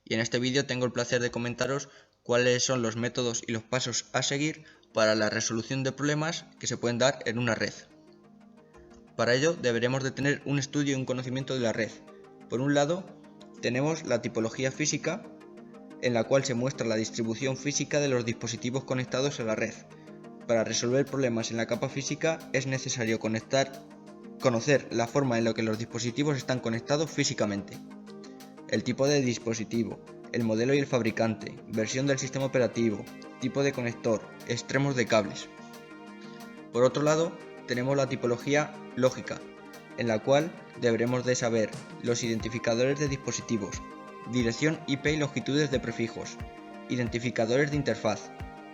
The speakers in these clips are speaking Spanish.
y en este vídeo tengo el placer de comentaros cuáles son los métodos y los pasos a seguir para la resolución de problemas que se pueden dar en una red. Para ello deberemos de tener un estudio y un conocimiento de la red. Por un lado tenemos la tipología física, en la cual se muestra la distribución física de los dispositivos conectados a la red. Para resolver problemas en la capa física es necesario conocer la forma en la que los dispositivos están conectados físicamente, el tipo de dispositivo, el modelo y el fabricante, versión del sistema operativo, tipo de conector, extremos de cables. Por otro lado, tenemos la tipología lógica, en la cual deberemos de saber los identificadores de dispositivos, dirección IP y longitudes de prefijos, identificadores de interfaz,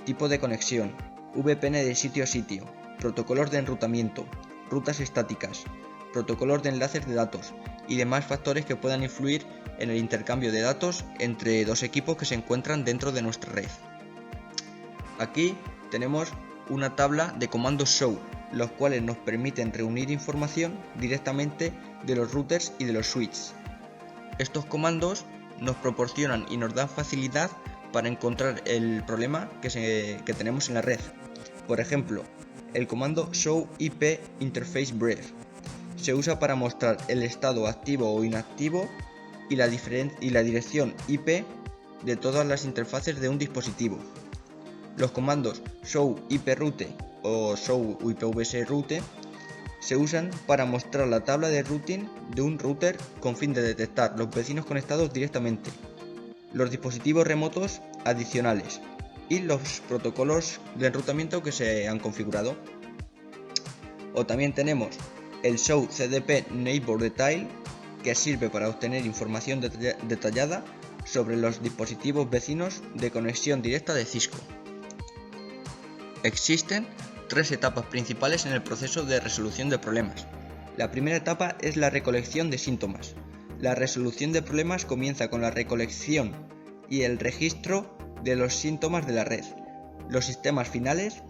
tipo de conexión, VPN de sitio a sitio, protocolos de enrutamiento, rutas estáticas, protocolos de enlaces de datos y demás factores que puedan influir en el intercambio de datos entre dos equipos que se encuentran dentro de nuestra red. Aquí tenemos una tabla de comandos show, los cuales nos permiten reunir información directamente de los routers y de los switches. Estos comandos nos proporcionan y nos dan facilidad para encontrar el problema que tenemos en la red. Por ejemplo, el comando show IP interface brief se usa para mostrar el estado activo o inactivo y la dirección IP de todas las interfaces de un dispositivo. Los comandos show IP route o show IPvs route se usan para mostrar la tabla de routing de un router con fin de detectar los vecinos conectados directamente, los dispositivos remotos adicionales y los protocolos de enrutamiento que se han configurado. O también tenemos el show CDP neighbor detail, que sirve para obtener información detallada sobre los dispositivos vecinos de conexión directa de Cisco. Existen tres etapas principales en el proceso de resolución de problemas. La primera etapa es la recolección de síntomas. La resolución de problemas comienza con la recolección y el registro de los síntomas de la red, los sistemas finales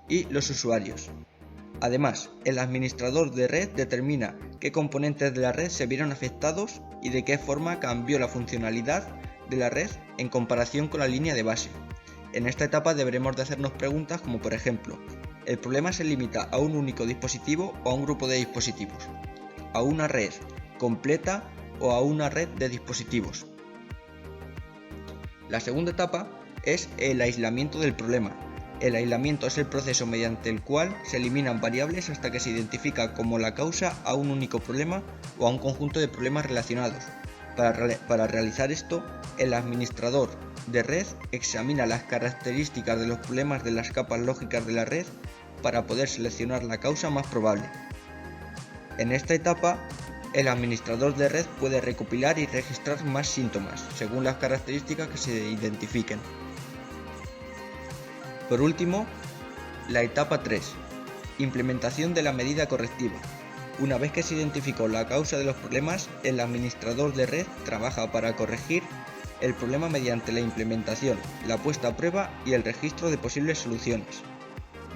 y los usuarios. Además, el administrador de red determina qué componentes de la red se vieron afectados y de qué forma cambió la funcionalidad de la red en comparación con la línea de base. En esta etapa deberemos de hacernos preguntas como por ejemplo, ¿el problema se limita a un único dispositivo o a un grupo de dispositivos? ¿A una red completa o a una red de dispositivos? La segunda etapa es el aislamiento del problema. El aislamiento es el proceso mediante el cual se eliminan variables hasta que se identifica como la causa a un único problema o a un conjunto de problemas relacionados. Para realizar esto, el administrador de red examina las características de los problemas de las capas lógicas de la red para poder seleccionar la causa más probable. En esta etapa, el administrador de red puede recopilar y registrar más síntomas, según las características que se identifiquen. Por último, la etapa 3, implementación de la medida correctiva. Una vez que se identificó la causa de los problemas, el administrador de red trabaja para corregir el problema mediante la implementación, la puesta a prueba y el registro de posibles soluciones.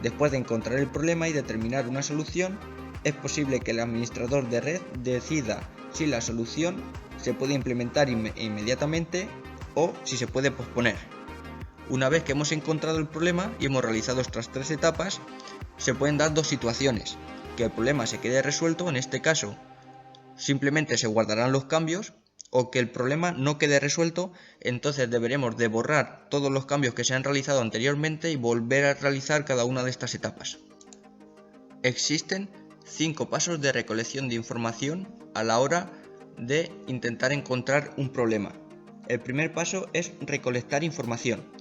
Después de encontrar el problema y determinar una solución, es posible que el administrador de red decida si la solución se puede implementar inmediatamente o si se puede posponer. Una vez que hemos encontrado el problema y hemos realizado estas tres etapas, se pueden dar dos situaciones: que el problema se quede resuelto, en este caso simplemente se guardarán los cambios, o que el problema no quede resuelto, entonces deberemos de borrar todos los cambios que se han realizado anteriormente y volver a realizar cada una de estas etapas. Existen 5 pasos de recolección de información a la hora de intentar encontrar un problema. El primer paso es recolectar información.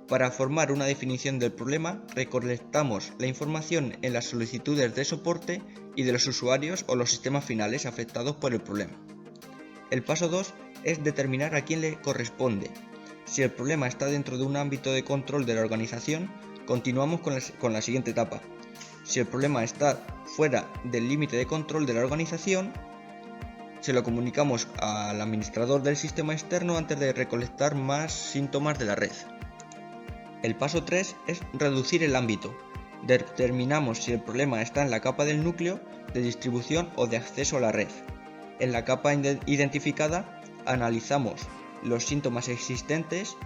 Para formar una definición del problema, recolectamos la información en las solicitudes de soporte y de los usuarios o los sistemas finales afectados por el problema. El paso 2 es determinar a quién le corresponde. Si el problema está dentro de un ámbito de control de la organización, continuamos con la siguiente etapa. Si el problema está fuera del límite de control de la organización, se lo comunicamos al administrador del sistema externo antes de recolectar más síntomas de la red. El paso 3 es reducir el ámbito. Determinamos si el problema está en la capa del núcleo, de distribución o de acceso a la red. En la capa identificada analizamos los síntomas existentes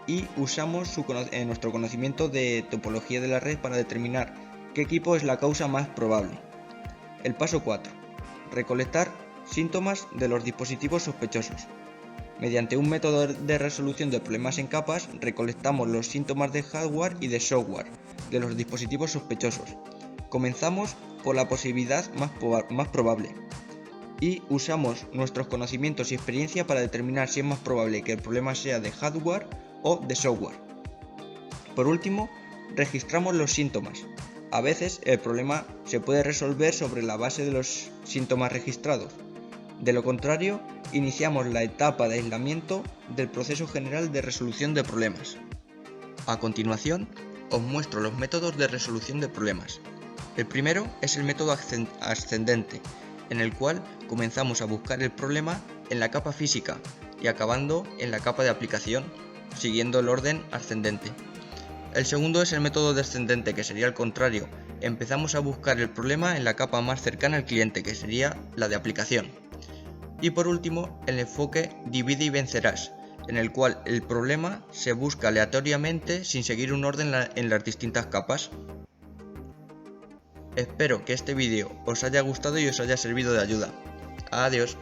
y usamos nuestro conocimiento de topología de la red para determinar qué equipo es la causa más probable. El paso 4. Recolectar síntomas de los dispositivos sospechosos. Mediante un método de resolución de problemas en capas, recolectamos los síntomas de hardware y de software de los dispositivos sospechosos. Comenzamos por la posibilidad más probable y usamos nuestros conocimientos y experiencia para determinar si es más probable que el problema sea de hardware o de software. Por último, registramos los síntomas. A veces el problema se puede resolver sobre la base de los síntomas registrados. De lo contrario, iniciamos la etapa de aislamiento del proceso general de resolución de problemas. A continuación, os muestro los métodos de resolución de problemas. El primero es el método ascendente, en el cual comenzamos a buscar el problema en la capa física y acabando en la capa de aplicación, siguiendo el orden ascendente. El segundo es el método descendente, que sería el contrario. Empezamos a buscar el problema en la capa más cercana al cliente, que sería la de aplicación. Y por último, el enfoque divide y vencerás, en el cual el problema se busca aleatoriamente sin seguir un orden en las distintas capas. Espero que este vídeo os haya gustado y os haya servido de ayuda. Adiós.